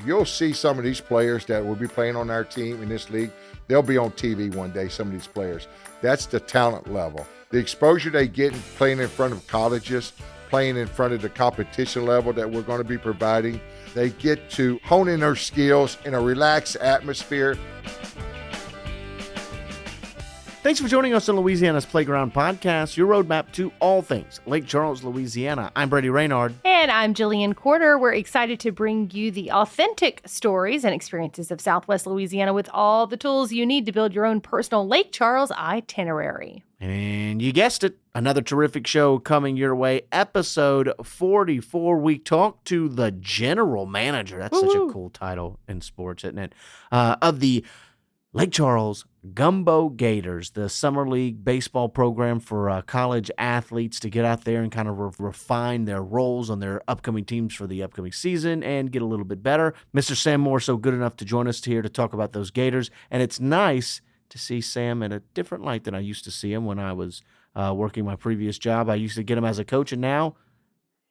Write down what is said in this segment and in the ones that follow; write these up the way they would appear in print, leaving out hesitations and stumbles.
You'll see some of these players that will be playing on our team in this league. They'll be on TV one day, some of these players. That's the talent level. The exposure they get in playing in front of colleges, playing in front of the competition level that we're going to be providing. They get to hone in their skills in a relaxed atmosphere. Thanks for joining us on Louisiana's Playground Podcast, your roadmap to all things Lake Charles, Louisiana. I'm Brady Raynard. And I'm Jillian Corder. We're excited to bring you the authentic stories and experiences of Southwest Louisiana with all the tools you need to build your own personal Lake Charles itinerary. And you guessed it, another terrific show coming your way. Episode 44, we talk to the general manager. That's such a cool title in sports, isn't it? Of the Lake Charles Gumbeaux Gators, the summer league baseball program for college athletes to get out there and kind of refine their roles on their upcoming teams for the upcoming season and get a little bit better. Mr. Sam Moore, so good enough to join us here to talk about those Gators, and it's nice to see Sam in a different light than I used to see him when I was working my previous job. I used to get him as a coach, and now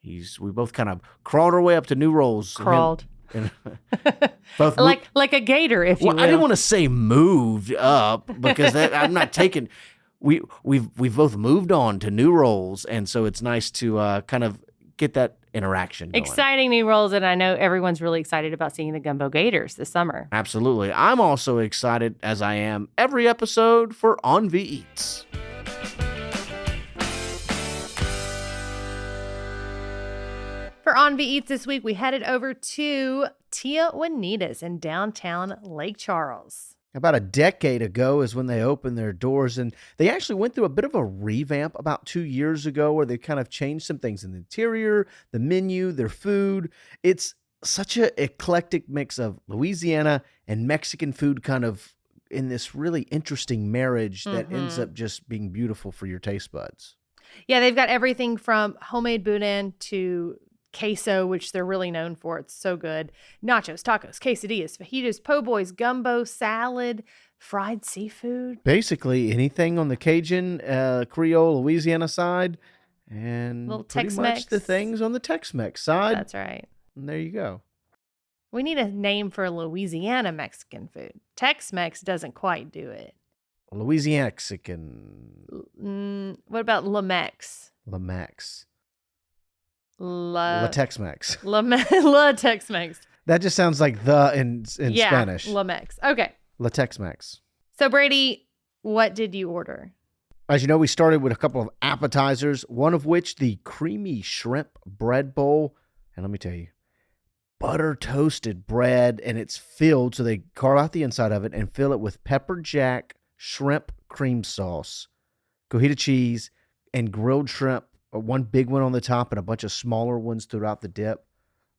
we both kind of crawled our way up to new roles. Crawled. Both like a gator, if you will. I didn't want to say moved up because I'm not taking. We've both moved on to new roles, and so it's nice to kind of get that interaction going. Exciting new roles, and I know everyone's really excited about seeing the Gumbeaux Gators this summer. Absolutely, I'm also excited, as I am every episode, for On V Eats. For On V Eats this week, we headed over to Tia Juanita's in downtown Lake Charles. About a decade ago is when they opened their doors, and they actually went through a bit of a revamp about 2 years ago where they kind of changed some things in the interior, the menu, their food. It's such an eclectic mix of Louisiana and Mexican food kind of in this really interesting marriage that ends up just being beautiful for your taste buds. Yeah, they've got everything from homemade boudin to queso, which they're really known for. It's so good. Nachos, tacos, quesadillas, fajitas, po' boys, gumbo, salad, fried seafood. Basically anything on the Cajun, Creole, Louisiana side, and little pretty Tex-Mex. much the things on the Tex-Mex side. That's right. And there you go. We need a name for Louisiana Mexican food. Tex-Mex doesn't quite do it. Louisiana Mexican. What about Lamex? Lamex. La Tex-Mex. La Tex-Mex. That just sounds like the in Spanish. Lamex. Okay. La Tex-Mex. So, Brady, what did you order? As you know, we started with a couple of appetizers, one of which the creamy shrimp bread bowl. And let me tell you, butter toasted bread, and it's filled, so they carve out the inside of it and fill it with pepper jack shrimp cream sauce, cojita cheese, and grilled shrimp. One big one on the top and a bunch of smaller ones throughout the dip.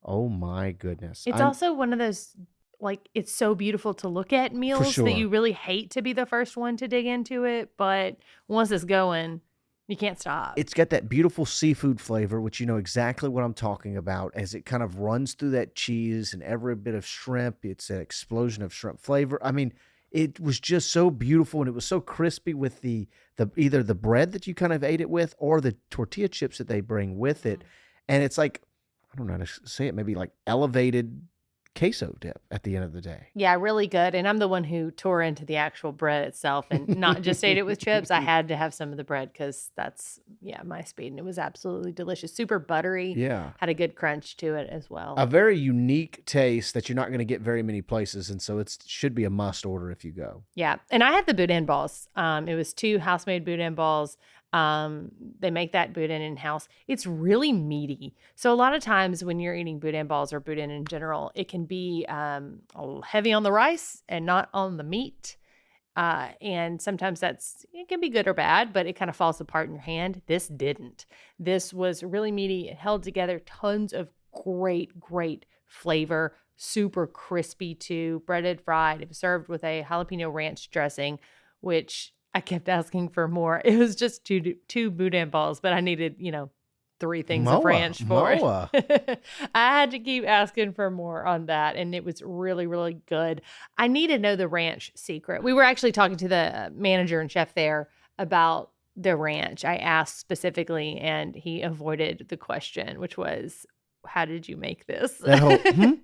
Oh my goodness. It's also one of those, like, it's so beautiful to look at meals that you really hate to be the first one to dig into it. But once it's going, you can't stop. It's got that beautiful seafood flavor, which you know exactly what I'm talking about, as it kind of runs through that cheese and every bit of shrimp. It's an explosion of shrimp flavor. I mean, it was just so beautiful, and it was so crispy with the either the bread that you kind of ate it with or the tortilla chips that they bring with it. And it's like, I don't know how to say it, maybe like elevated queso dip at the end of the day. Yeah, really good. And I'm the one who tore into the actual bread itself and not just ate it with chips. I had to have some of the bread because that's, my speed. And it was absolutely delicious. Super buttery. Yeah. Had a good crunch to it as well. A very unique taste that you're not going to get very many places. And so it should be a must order if you go. Yeah. And I had the boudin balls. It was 2 house-made boudin balls. They make that boudin in-house. It's really meaty. So a lot of times when you're eating boudin balls or boudin in general, it can be heavy on the rice and not on the meat. And sometimes it can be good or bad, but it kind of falls apart in your hand. This didn't. This was really meaty. It held together tons of great flavor. Super crispy too. Breaded, fried. It was served with a jalapeno ranch dressing, which I kept asking for more. It was just two boudin balls, but I needed, 3 things of ranch for it. I had to keep asking for more on that, and it was really, really good. I need to know the ranch secret. We were actually talking to the manager and chef there about the ranch. I asked specifically, and he avoided the question, which was, how did you make this? That whole,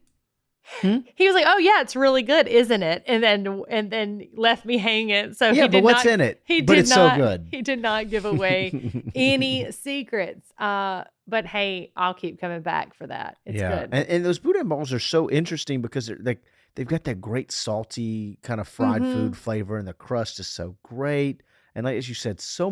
He was like, "Oh yeah, it's really good, isn't it?" And then left me hanging. So Yeah, but what's in it? But it's so good. He did not give away any secrets. But hey, I'll keep coming back for that. It's good. And those boudin balls are so interesting because they've got that great salty kind of fried food flavor, and the crust is so great. And like as you said, so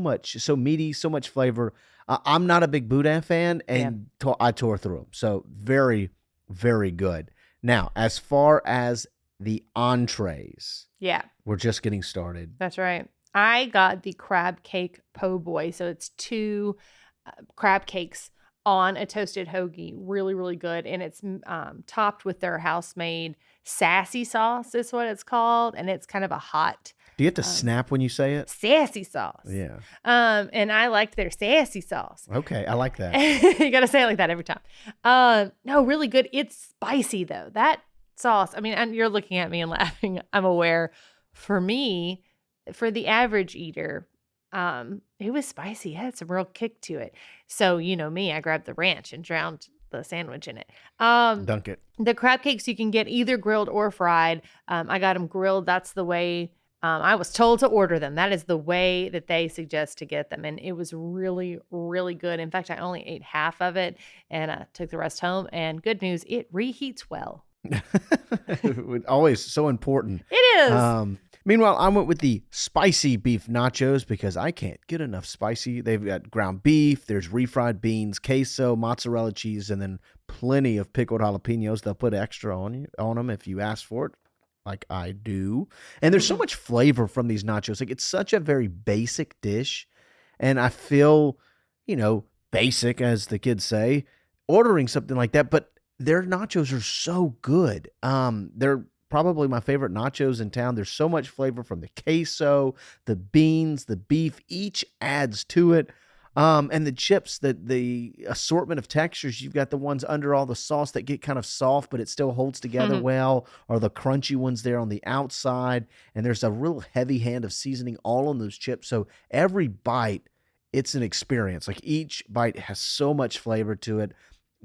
meaty, so much flavor. I'm not a big boudin fan, and I tore through them. So very, very good. Now, as far as the entrees, we're just getting started. That's right. I got the crab cake po' boy. So it's 2 crab cakes on a toasted hoagie. Really, really good. And it's topped with their house-made sassy sauce is what it's called. And it's kind of a hot. Do you have to snap when you say it? Sassy sauce. Yeah. And I liked their sassy sauce. Okay, I like that. You got to say it like that every time. No, really good. It's spicy though. That sauce, I mean, and you're looking at me and laughing. I'm aware. For me, for the average eater, it was spicy. It had some real kick to it. So, you know me, I grabbed the ranch and drowned the sandwich in it. Dunk it. The crab cakes you can get either grilled or fried. I got them grilled. That's the way I was told to order them. That is the way that they suggest to get them. And it was really, really good. In fact, I only ate half of it and took the rest home. And good news, it reheats well. Always so important. It is. Meanwhile, I went with the spicy beef nachos because I can't get enough spicy. They've got ground beef, there's refried beans, queso, mozzarella cheese, and then plenty of pickled jalapenos. They'll put extra on them if you ask for it, like I do. And there's so much flavor from these nachos. Like, it's such a very basic dish, and I feel, basic, as the kids say, ordering something like that. But their nachos are so good. They're probably my favorite nachos in town. There's so much flavor from the queso, the beans, the beef. Each adds to it. And the chips, the assortment of textures. You've got the ones under all the sauce that get kind of soft, but it still holds together well, or the crunchy ones there on the outside. And there's a real heavy hand of seasoning all on those chips. So every bite, it's an experience. Like, each bite has so much flavor to it.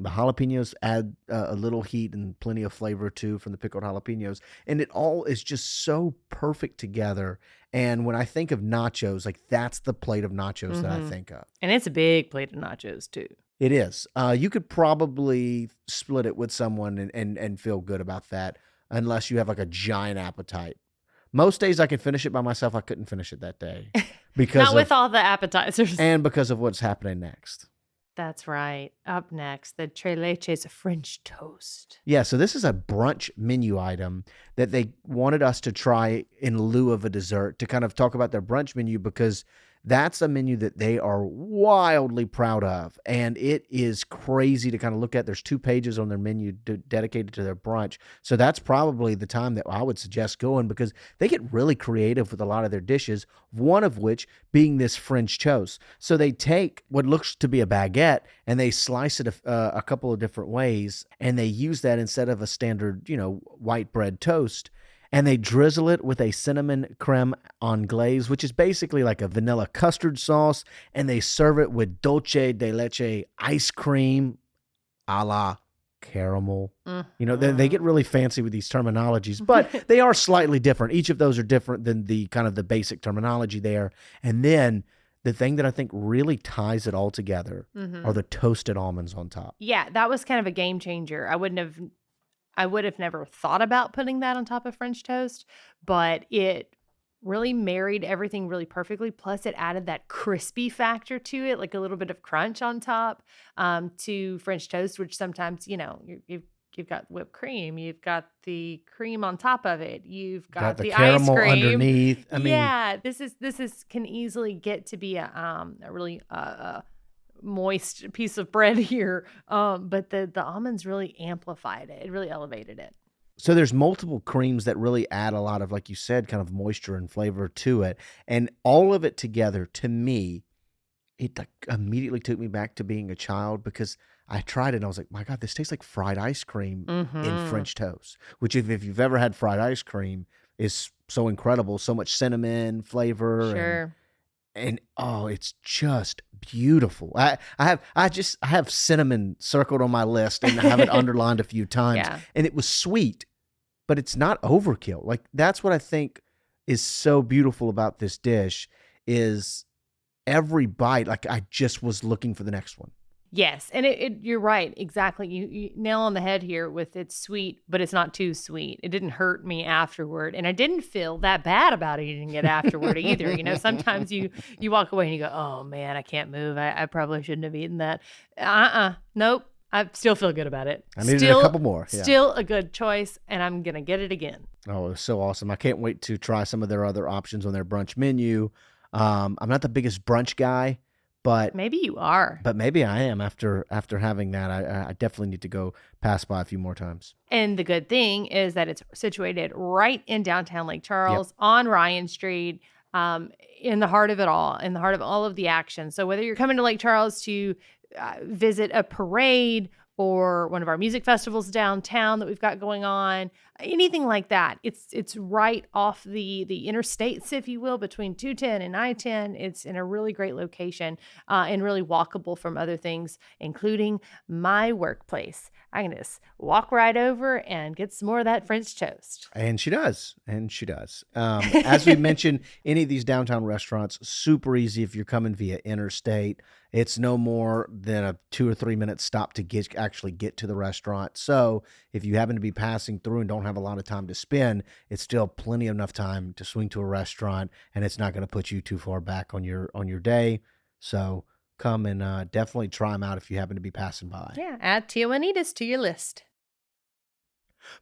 The jalapenos add a little heat and plenty of flavor too from the pickled jalapenos. And it all is just so perfect together. And when I think of nachos, like, that's the plate of nachos that I think of. And it's a big plate of nachos too. It is. You could probably split it with someone and feel good about that, unless you have like a giant appetite. Most days I could finish it by myself. I couldn't finish it that day. Not with all the appetizers. And because of what's happening next. That's right. Up next, the tres leches French toast. Yeah, so this is a brunch menu item that they wanted us to try in lieu of a dessert, to kind of talk about their brunch menu, because that's a menu that they are wildly proud of. And it is crazy to kind of look at. There's 2 pages on their menu dedicated to their brunch. So that's probably the time that I would suggest going, because they get really creative with a lot of their dishes, one of which being this French toast. So they take what looks to be a baguette and they slice it a couple of different ways, and they use that instead of a standard, white bread toast. And they drizzle it with a cinnamon creme anglaise, which is basically like a vanilla custard sauce. And they serve it with dulce de leche ice cream a la caramel. They get really fancy with these terminologies, but they are slightly different. Each of those are different than the kind of the basic terminology there. And then the thing that I think really ties it all together are the toasted almonds on top. Yeah, that was kind of a game changer. I would have never thought about putting that on top of French toast, but it really married everything really perfectly. Plus, it added that crispy factor to it, like a little bit of crunch on top to French toast, which sometimes, you've got whipped cream, you've got the cream on top of it, you've got the caramel ice cream underneath. This is can easily get to be a really moist piece of bread here, but the almonds really amplified it. It really elevated it. So there's multiple creams that really add a lot of, like you said, kind of moisture and flavor to it, and all of it together, to me, it immediately took me back to being a child, because I tried it and I was like, my God, this tastes like fried ice cream in French toast, which if you've ever had fried ice cream, is so incredible, so much cinnamon flavor. Sure. And it's just beautiful. I have cinnamon circled on my list and I have it underlined a few times. Yeah. And it was sweet, but it's not overkill. Like, that's what I think is so beautiful about this dish is every bite, like, I just was looking for the next one. Yes, and you're right, exactly. You nail on the head here with it's sweet, but it's not too sweet. It didn't hurt me afterward, and I didn't feel that bad about eating it afterward either. You know, sometimes you walk away and you go, "Oh man, I can't move. I probably shouldn't have eaten that." Nope. I still feel good about it. I needed a couple more. Yeah. Still a good choice, and I'm gonna get it again. Oh, it was so awesome! I can't wait to try some of their other options on their brunch menu. I'm not the biggest brunch guy. But maybe you are. But maybe I am after having that. I definitely need to go pass by a few more times. And the good thing is that it's situated right in downtown Lake Charles on Ryan Street, in the heart of it all, in the heart of all of the action. So whether you're coming to Lake Charles to visit a parade or one of our music festivals downtown that we've got going on, anything like that. It's right off the interstates, if you will, between 210 and I-10. It's in a really great location and really walkable from other things, including my workplace. I can just walk right over and get some more of that French toast. And she does. As we mentioned, any of these downtown restaurants, super easy if you're coming via interstate. It's no more than a 2 or 3 minute stop to actually get to the restaurant. So if you happen to be passing through and don't have a lot of time to spend, it's still plenty enough time to swing to a restaurant, and it's not going to put you too far back on your day. So come and definitely try them out if you happen to be passing by. Yeah, add Tia Juanita's to your list.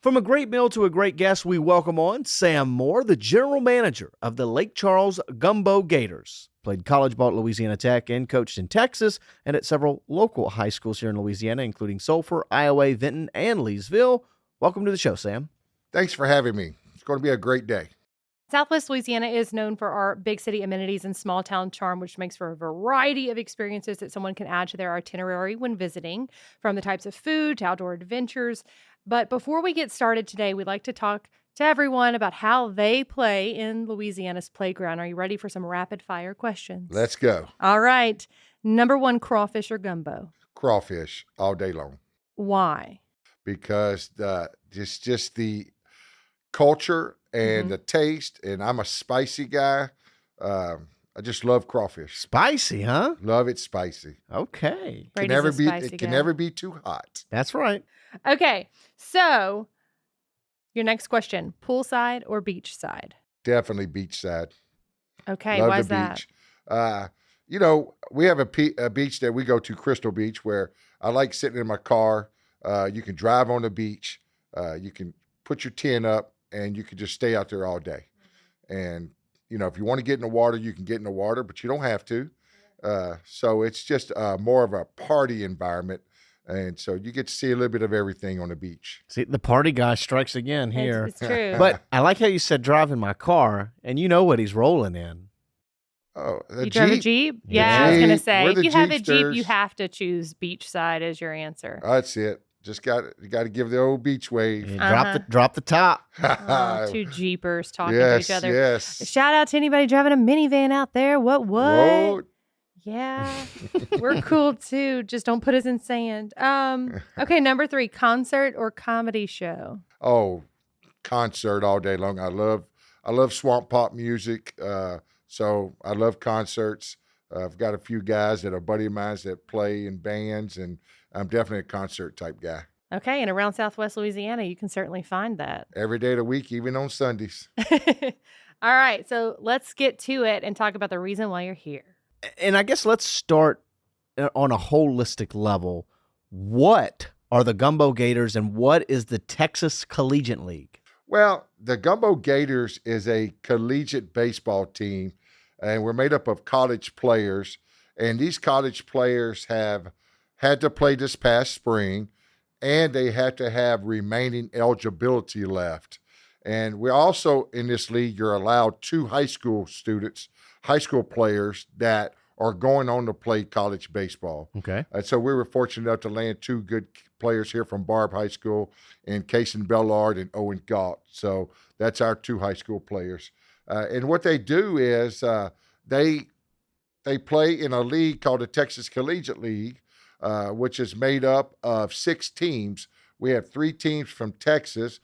From a great meal to a great guest, we welcome on Sam Moore, the general manager of the Lake Charles Gumbeaux Gators. Played college ball at Louisiana Tech and coached in Texas and at several local high schools here in Louisiana, including Sulphur, Iowa, Vinton, and Leesville. Welcome to the show, Sam. Thanks for having me. It's going to be a great day. Southwest Louisiana is known for our big city amenities and small town charm, which makes for a variety of experiences that someone can add to their itinerary when visiting, from the types of food to outdoor adventures. But before we get started today, we'd like to talk to everyone about how they play in Louisiana's playground. Are you ready for some rapid fire questions? Let's go. All right. Number one, crawfish or gumbo? Crawfish all day long. Why? Because just the culture and the taste, and I'm a spicy guy. I just love crawfish. Spicy, huh? Love it spicy. Okay. It can never be too hot. That's right. Okay. So your next question, poolside or beachside? Definitely beachside. Okay. Love Why the is that? beach. We have a beach that we go to, Crystal Beach, where I like sitting in my car. You can drive on the beach. You can put your tent up, and you can just stay out there all day. And, if you want to get in the water, you can get in the water, but you don't have to. So it's just more of a party environment. And so you get to see a little bit of everything on the beach. See, the party guy strikes again here. It's true. But I like how you said driving my car, and you know what he's rolling in. Oh, you drive a Jeep? Yeah, I was going to say, We're if the you have a Jeep, Jeepsters. you have to choose beachside as your answer. That's it. You got to give the old beach wave. And drop the top. Two Jeepers talking to each other. Yes. Shout out to anybody driving a minivan out there. What? Whoa. Yeah, we're cool too. Just don't put us in sand. Okay, number 3, concert or comedy show? Oh, concert all day long. I love swamp pop music. So I love concerts. I've got a few guys that are buddy of mine that play in bands, and I'm definitely a concert type guy. Okay, and around Southwest Louisiana, you can certainly find that. Every day of the week, even on Sundays. All right, so let's get to it and talk about the reason why you're here. And I guess let's start on a holistic level. What are the Gumbeaux Gators, and what is the Texas Collegiate League? Well, the Gumbeaux Gators is a collegiate baseball team, and we're made up of college players. And these college players have had to play this past spring, and they had to have remaining eligibility left. And we also, in this league, you're allowed 2 high school players that are going on to play college baseball. Okay. And so we were fortunate enough to land 2 good players here from Barb High School, and Kason Bellard and Owen Galt. So that's our 2 high school players. And what they do is they they play in a league called the Texas Collegiate League, which is made up of 6 teams. We have 3 teams from Texas.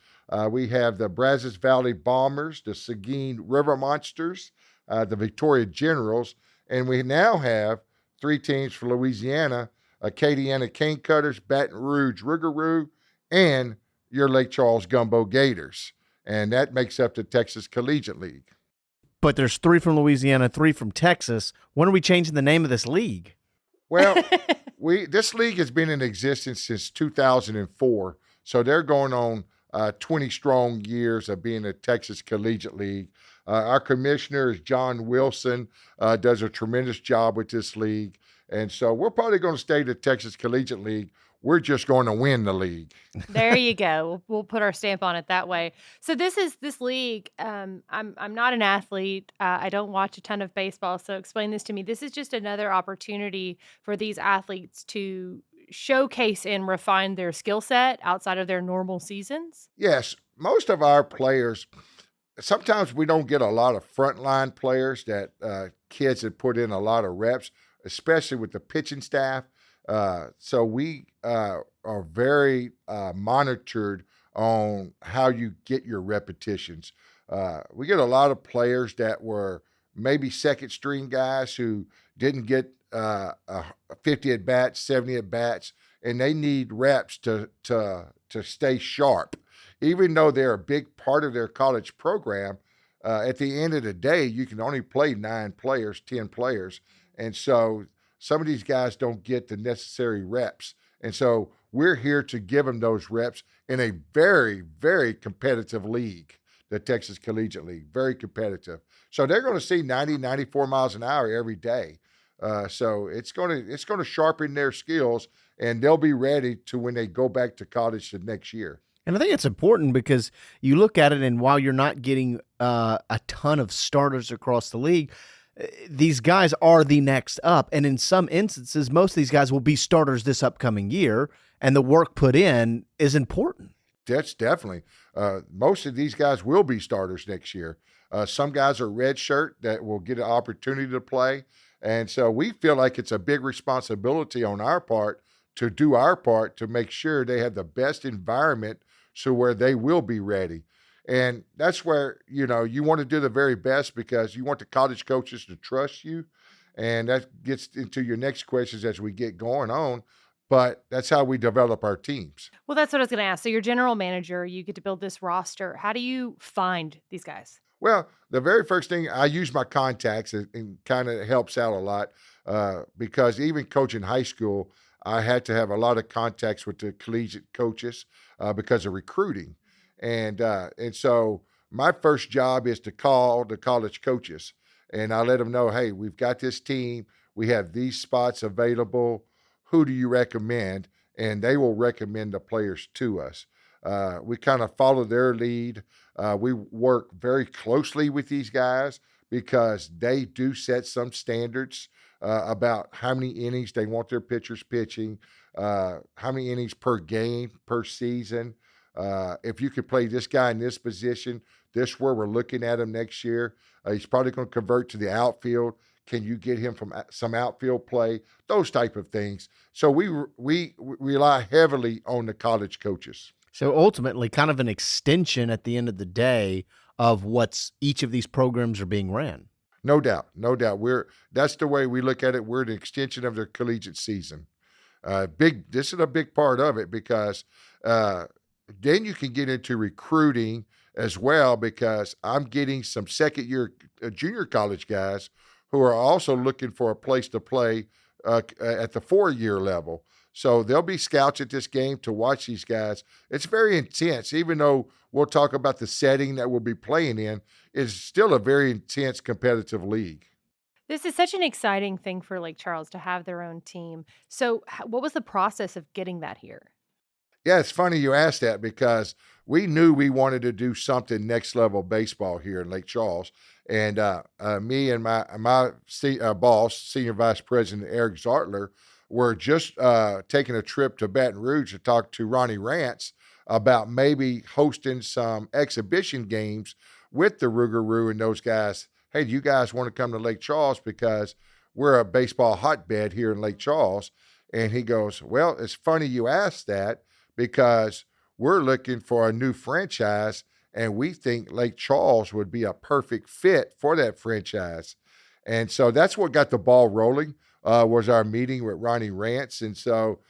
We have the Brazos Valley Bombers, the Seguin River Monsters, the Victoria Generals, and we now have 3 teams for Louisiana, Acadiana Cane Cutters, Baton Rouge Rougarou, and your Lake Charles Gumbeaux Gators. And that makes up the Texas Collegiate League. But there's 3 from Louisiana, 3 from Texas. When are we changing the name of this league? Well, this league has been in existence since 2004, so they're going on 20 strong years of being a Texas Collegiate League. Our commissioner is John Wilson, does a tremendous job with this league, and so we're probably going to stay the Texas Collegiate League. We're just going to win the league. There you go. We'll put our stamp on it that way. So this league. I'm not an athlete. I don't watch a ton of baseball. So explain this to me. This is just another opportunity for these athletes to showcase and refine their skill set outside of their normal seasons. Yes, most of our players. Sometimes we don't get a lot of frontline players that kids that put in a lot of reps, especially with the pitching staff. So we are very monitored on how you get your repetitions. We get a lot of players that were maybe second string guys who didn't get 50 at bats, 70 at bats, and they need reps to stay sharp. Even though they're a big part of their college program, at the end of the day, you can only play 9 players, 10 players. And so some of these guys don't get the necessary reps. And so we're here to give them those reps in a very, very competitive league, the Texas Collegiate League, very competitive. So they're going to see 90, 94 miles an hour every day. So it's going to sharpen their skills, and they'll be ready to when they go back to college the next year. And I think it's important because you look at it, and while you're not getting a ton of starters across the league, these guys are the next up. And in some instances, most of these guys will be starters this upcoming year, and the work put in is important. That's definitely. Most of these guys will be starters next year. Some guys are redshirt that will get an opportunity to play. And so we feel like it's a big responsibility on our part to do our part to make sure they have the best environment so where they will be ready. And that's where, you want to do the very best because you want the college coaches to trust you. And that gets into your next questions as we get going on. But that's how we develop our teams. Well, that's what I was going to ask. So you're general manager, you get to build this roster. How do you find these guys? Well, the very first thing, I use my contacts and kind of helps out a lot because even coaching high school, I had to have a lot of contacts with the collegiate coaches because of recruiting. And so my first job is to call the college coaches, and I let them know, hey, we've got this team. We have these spots available. Who do you recommend? And they will recommend the players to us. We kind of follow their lead. We work very closely with these guys because they do set some standards about how many innings they want their pitchers pitching, how many innings per game, per season. If you could play this guy in this position, this is where we're looking at him next year. He's probably going to convert to the outfield. Can you get him from some outfield play? Those type of things. So we rely heavily on the college coaches. So ultimately, kind of an extension at the end of the day of what's each of these programs are being ran. No doubt. That's the way we look at it. We're an extension of their collegiate season. This is a big part of it because then you can get into recruiting as well because I'm getting some second-year junior college guys who are also looking for a place to play at the 4-year level. So there'll be scouts at this game to watch these guys. It's very intense, even though we'll talk about the setting that we'll be playing in. It's still a very intense competitive league. This is such an exciting thing for Lake Charles to have their own team. So what was the process of getting that here? Yeah, it's funny you asked that because we knew we wanted to do something next level baseball here in Lake Charles. And me and my boss, Senior Vice President Eric Zartler, were just taking a trip to Baton Rouge to talk to Ronnie Rance about maybe hosting some exhibition games with the Rougarou and those guys. Hey, do you guys want to come to Lake Charles? Because we're a baseball hotbed here in Lake Charles. And he goes, well, it's funny you asked that because we're looking for a new franchise and we think Lake Charles would be a perfect fit for that franchise. And so that's what got the ball rolling, was our meeting with Ronnie Rance. And so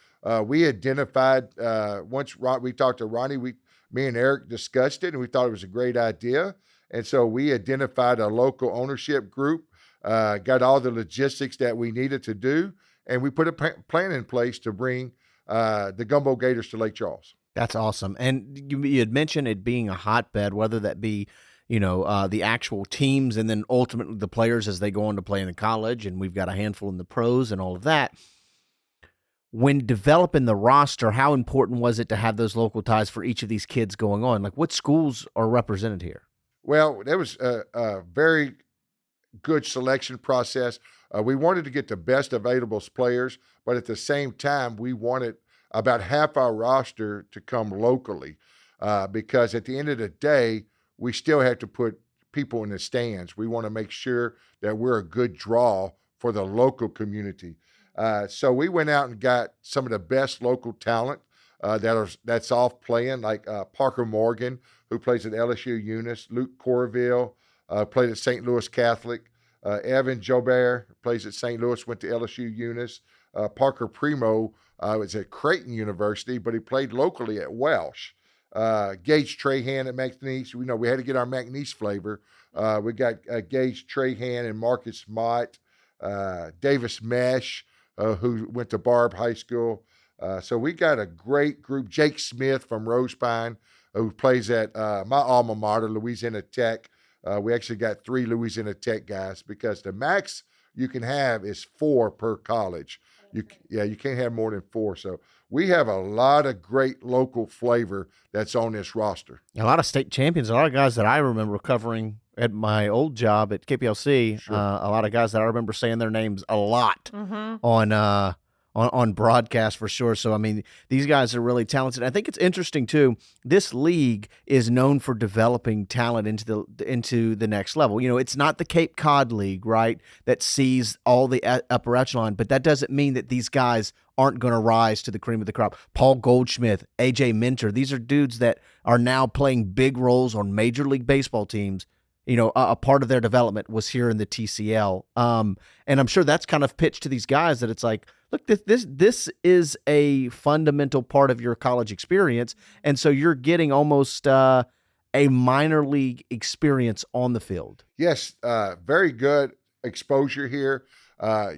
we identified, once we talked to Ronnie, me and Eric discussed it and we thought it was a great idea. And so we identified a local ownership group, got all the logistics that we needed to do, and we put a plan in place to bring the Gumbeaux Gators to Lake Charles. That's awesome. And you had mentioned it being a hotbed, whether that be, the actual teams and then ultimately the players as they go on to play in the college, and we've got a handful in the pros and all of that. When developing the roster, how important was it to have those local ties for each of these kids going on? Like, what schools are represented here? Well, there was a very good selection process. We wanted to get the best available players, but at the same time, we wanted about half our roster to come locally because at the end of the day, we still have to put people in the stands. We want to make sure that we're a good draw for the local community. So we went out and got some of the best local talent that's off playing, like Parker Morgan, who plays at LSU Eunice, Luke Corville, played at St. Louis Catholic, Evan Jobert plays at St. Louis, went to LSU Eunice, Parker Primo was at Creighton University, but he played locally at Welsh. Gage Trahan at McNeese. We had to get our McNeese flavor. We got Gage Trahan and Marcus Mott, Davis Mesh, who went to Barb High School. So we got a great group. Jake Smith from Rose Pine, who plays at my alma mater, Louisiana Tech. We actually got 3 Louisiana Tech guys because the max you can have is 4 per college. You can't have more than 4. So we have a lot of great local flavor that's on this roster. A lot of state champions, a lot of guys that I remember covering at my old job at KPLC. Sure. A lot of guys that I remember saying their names a lot on broadcast for sure. So, I mean, these guys are really talented. I think it's interesting, too. This league is known for developing talent into the next level. It's not the Cape Cod League, right, that sees all the upper echelon, but that doesn't mean that these guys aren't going to rise to the cream of the crop. Paul Goldsmith, A.J. Minter, these are dudes that are now playing big roles on Major League Baseball teams. A part of their development was here in the TCL. And I'm sure that's kind of pitched to these guys that it's like, look, this is a fundamental part of your college experience. And so you're getting almost a minor league experience on the field. Yes, very good exposure here.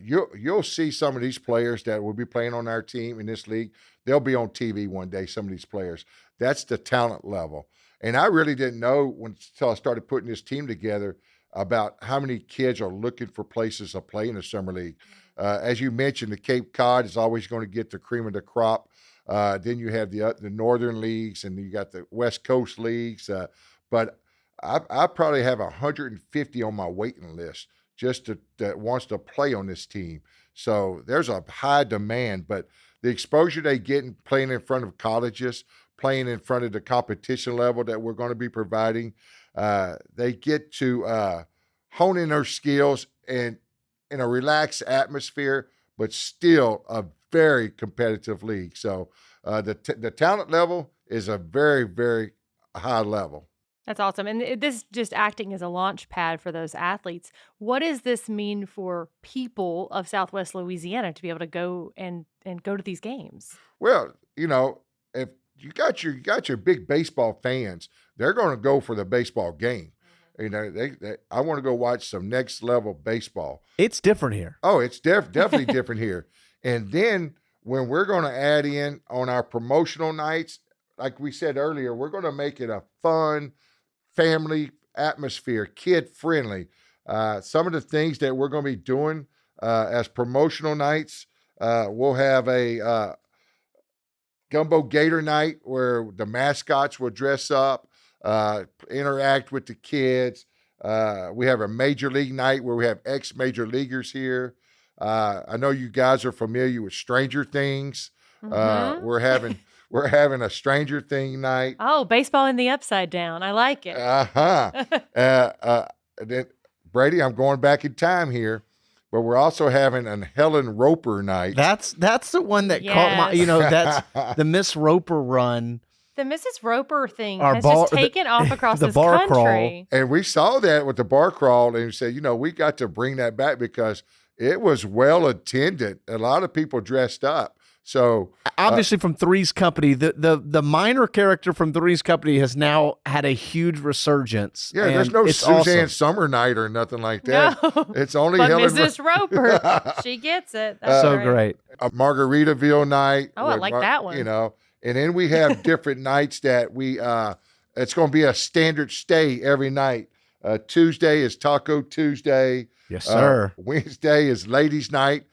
You'll see some of these players that will be playing on our team in this league. They'll be on TV one day, some of these players. That's the talent level. And I really didn't know until I started putting this team together about how many kids are looking for places to play in the summer league. As you mentioned, the Cape Cod is always going to get the cream of the crop. Then you have the northern leagues, and you got the West Coast leagues. But I probably have 150 on my waiting list just that wants to play on this team. So there's a high demand, but the exposure they get in playing in front of colleges, playing in front of the competition level that we're going to be providing, they get to hone in their skills and in a relaxed atmosphere, but still a very competitive league. So the talent level is a very, very high level. That's awesome. And this just acting as a launch pad for those athletes. What does this mean for people of Southwest Louisiana to be able to go and go to these games? Well, if you got your big baseball fans, they're going to go for the baseball game. I want to go watch some next level baseball. It's different here. Oh, it's definitely different here. And then when we're going to add in on our promotional nights, like we said earlier, we're going to make it a fun family atmosphere, kid friendly. Some of the things that we're going to be doing as promotional nights, we'll have a Gumbeaux Gator night where the mascots will dress up, interact with the kids. We have a major league night where we have ex-major leaguers here. I know you guys are familiar with Stranger Things. Mm-hmm. We're having a Stranger Thing night. Oh, baseball in the upside down. I like it. Brady, I'm going back in time here, but we're also having an Helen Roper night. That's the one that caught my, that's the Miss Roper run. The Mrs. Roper thing Our has just taken off across the this bar country. Crawl. And we saw that with the bar crawl and said, we got to bring that back because it was well attended. A lot of people dressed up. So obviously from Three's Company, the minor character from Three's Company has now had a huge resurgence. Yeah, there's no Suzanne Summer night or nothing like that. No, it's only but Helen Mrs. Roper. She gets it. That's so great. A Margaritaville night. Oh, I like that one. And then we have different nights that it's going to be a standard stay every night. Tuesday is Taco Tuesday. Yes, sir. Wednesday is Ladies Night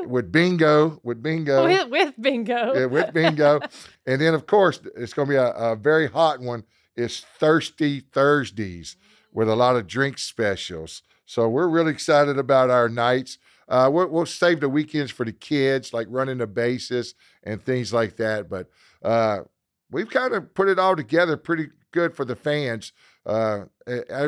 with bingo. With bingo. Yeah, with bingo. And then, of course, it's going to be a very hot one. It's Thirsty Thursdays with a lot of drink specials. So we're really excited about our nights. We'll save the weekends for the kids, like running the bases and things like that. But we've kind of put it all together pretty good for the fans. I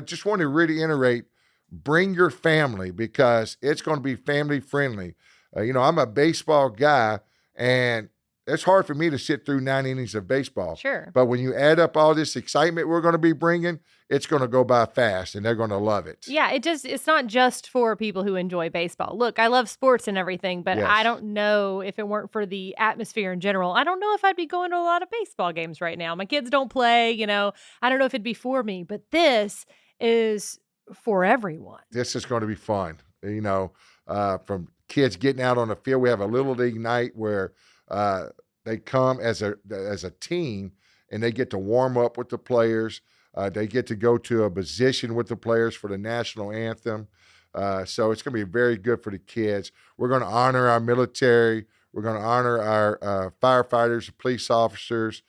just want to reiterate, bring your family because it's going to be family friendly. I'm a baseball guy, and it's hard for me to sit through 9 innings of baseball. Sure. But when you add up all this excitement we're going to be bringing, it's going to go by fast, and they're going to love it. Yeah, it's not just for people who enjoy baseball. Look, I love sports and everything, but Yes. I don't know if it weren't for the atmosphere in general. I don't know if I'd be going to a lot of baseball games right now. My kids don't play, I don't know if it'd be for me, but this is for everyone. This is going to be fun. From kids getting out on the field. We have a little league night where they come as a team and they get to warm up with the players. They get to go to a position with the players for the national anthem. So it's going to be very good for the kids. We're going to honor our military. We're going to honor our firefighters, police officers.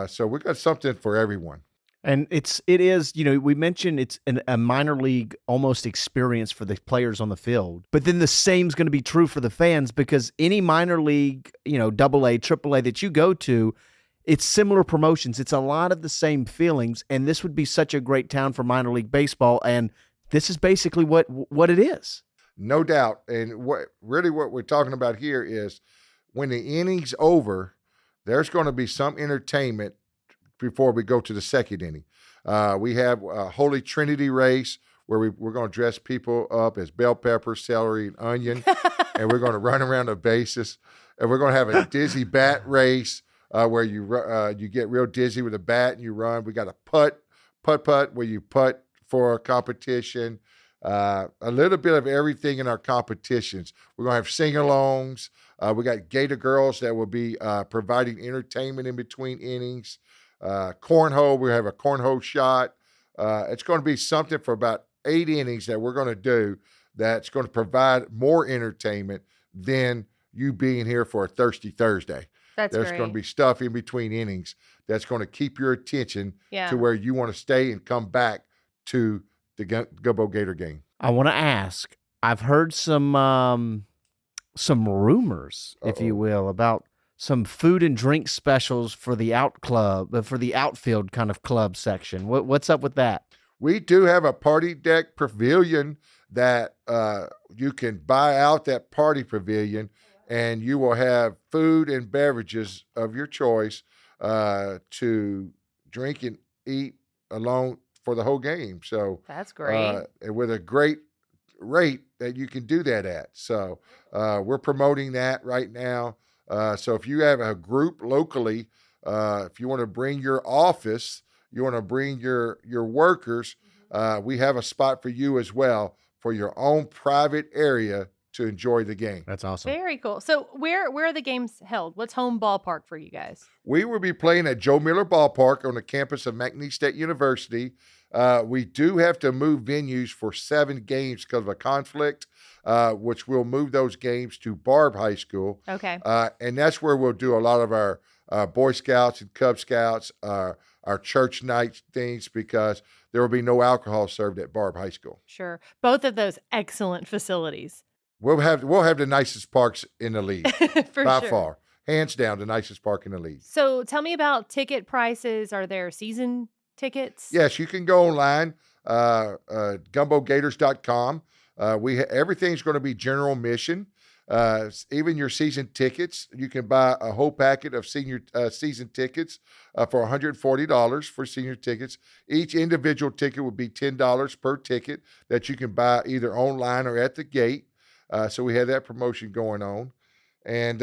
So we got something for everyone. And it is, we mentioned it's a minor league almost experience for the players on the field. But then the same is going to be true for the fans because any minor league, AA, AAA that you go to, it's similar promotions. It's a lot of the same feelings. And this would be such a great town for minor league baseball. And this is basically what it is. No doubt. And what we're talking about here is when the inning's over, there's going to be some entertainment before we go to the second inning. We have a Holy Trinity race where we're going to dress people up as bell pepper, celery, and onion, and we're going to run around the bases. And we're going to have a dizzy bat race where you get real dizzy with a bat and you run. We got a putt where you putt for a competition. A little bit of everything in our competitions. We're going to have sing-alongs. We got Gator girls that will be providing entertainment in between innings. Cornhole, we have a cornhole shot. It's going to be something for about 8 innings that we're going to do that's going to provide more entertainment than you being here for a Thirsty Thursday. There's going to be stuff in between innings that's going to keep your attention to where you want to stay and come back to the Gumbeaux Gator game. I want to ask, I've heard some rumors, if you will, about some food and drink specials for the outfield kind of club section. What's up with that? We do have a party deck pavilion that you can buy out that party pavilion, and you will have food and beverages of your choice to drink and eat along for the whole game. So that's great. With a great rate that you can do that at. So we're promoting that right now. So if you have a group locally, if you want to bring your office, you want to bring your workers, we have a spot for you as well for your own private area to enjoy the game. That's awesome. Very cool. So where are the games held? What's home ballpark for you guys? We will be playing at Joe Miller Ballpark on the campus of McNeese State University. We do have to move venues for 7 games because of a conflict, which we'll move those games to Barb High School. Okay. And that's where we'll do a lot of our Boy Scouts and Cub Scouts, our church night things, because there will be no alcohol served at Barb High School. Sure. Both of those excellent facilities. We'll have the nicest parks in the league by sure. far. Hands down, the nicest park in the league. So tell me about ticket prices. Are there season tickets? Yes, you can go online, GumbeauxGators.com. Everything's going to be general admission. Even your season tickets, you can buy a whole packet of senior season tickets for $140 for senior tickets. Each individual ticket would be $10 per ticket that you can buy either online or at the gate. So we have that promotion going on. And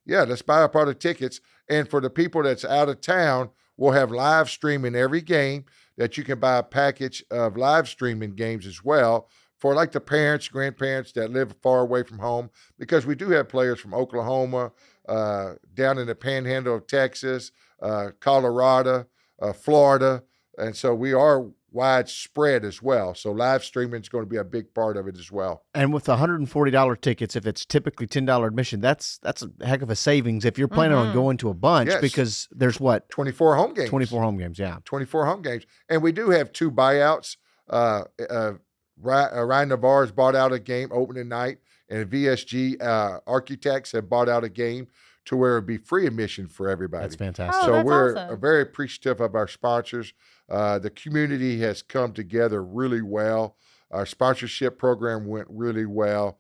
let's buy up all the tickets. And for the people that's out of town, we'll have live streaming every game that you can buy a package of live streaming games as well for like the parents, grandparents that live far away from home, because we do have players from Oklahoma, down in the panhandle of Texas, Colorado, Florida. And so we are widespread as well. So live streaming is going to be a big part of it as well. And with $140 tickets, if it's typically $10 admission, that's a heck of a savings if you're planning on going to a bunch, because there's 24 home games. 24 home games, yeah. 24 home games. And we do have 2 buyouts. Ryan Navarre's bought out a game opening night, and VSG Architects have bought out a game to where it'd be free admission for everybody. That's fantastic. Oh, So that's we're awesome. very appreciative of our sponsors. The community has come together really well. Our sponsorship program went really well.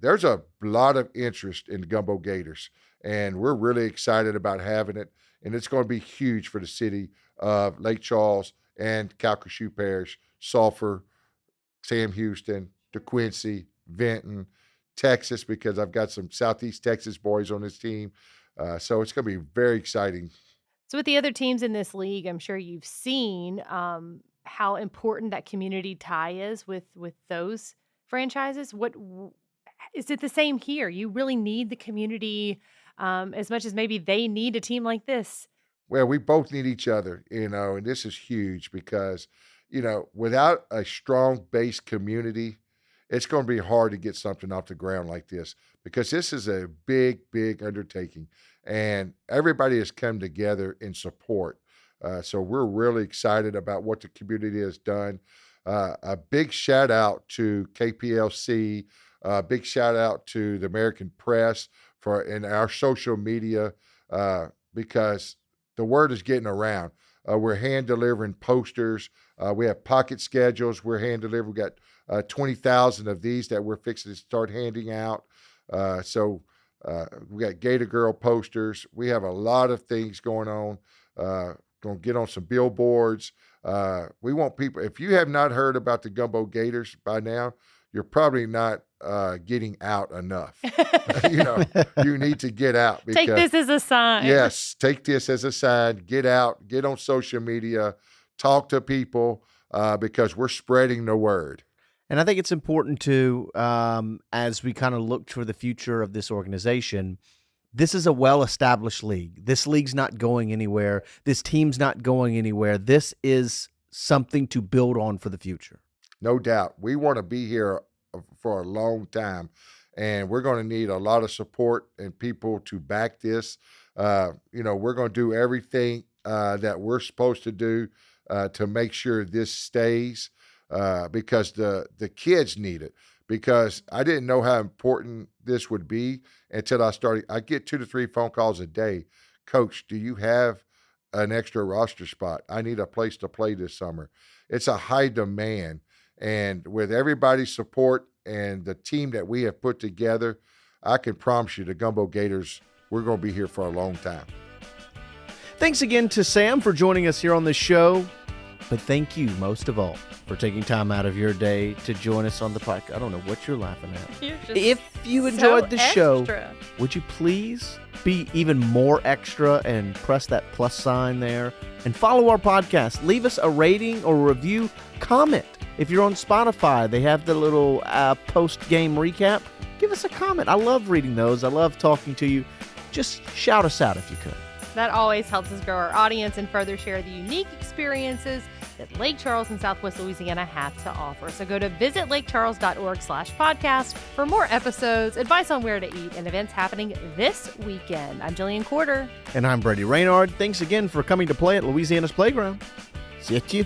There's a lot of interest in the Gumbeaux Gators, and we're really excited about having it. And it's going to be huge for the city of Lake Charles and Calcasieu Parish, Sulphur, Sam Houston, DeQuincy, Vinton, Texas, because I've got some Southeast Texas boys on this team. So it's going to be very exciting. So with the other teams in this league, I'm sure you've seen how important that community tie is with those franchises. Is it the same here? You really need the community as much as maybe they need a team like this. Well, we both need each other, and this is huge because, without a strong base community, it's going to be hard to get something off the ground like this, because this is a big, big undertaking, and everybody has come together in support. So we're really excited about what the community has done. A big shout out to KPLC, a big shout out to the American Press in our social media, because the word is getting around. We're hand delivering posters. We have pocket schedules. We're hand delivering. We got 20,000 of these that we're fixing to start handing out. So we got Gator Girl posters. We have a lot of things going on. Going to get on some billboards. We want people, if you have not heard about the Gumbeaux Gators by now, you're probably not getting out enough. You need to get out. Because, Take this as a sign. Yes, take this as a sign. Get out, get on social media, talk to people, because we're spreading the word. And I think it's important to, as we kind of look for the future of this organization, this is a well-established league. This league's not going anywhere. This team's not going anywhere. This is something to build on for the future. No doubt. We want to be here for a long time, and we're going to need a lot of support and people to back this. We're going to do everything that we're supposed to do to make sure this stays, because the kids need it. Because I didn't know how important this would be until I get 2 to 3 phone calls a day. Coach, do you have an extra roster spot? I need a place to play this summer. It's a high demand. And with everybody's support and the team that we have put together, I can promise you the Gumbeaux Gators, we're going to be here for a long time. Thanks again to Sam for joining us here on the show. But thank you, most of all, for taking time out of your day to join us on the podcast. I don't know what you're laughing at. If you enjoyed the show, would you please be even more extra and press that plus sign there and follow our podcast? Leave us a rating or a review. Comment. If you're on Spotify, they have the little post-game recap. Give us a comment. I love reading those. I love talking to you. Just shout us out if you could. That always helps us grow our audience and further share the unique experiences that Lake Charles and Southwest Louisiana have to offer. So go to visitlakecharles.org/podcast for more episodes, advice on where to eat, and events happening this weekend. I'm Jillian Corder. And I'm Brady Raynard. Thanks again for coming to play at Louisiana's Playground. See you.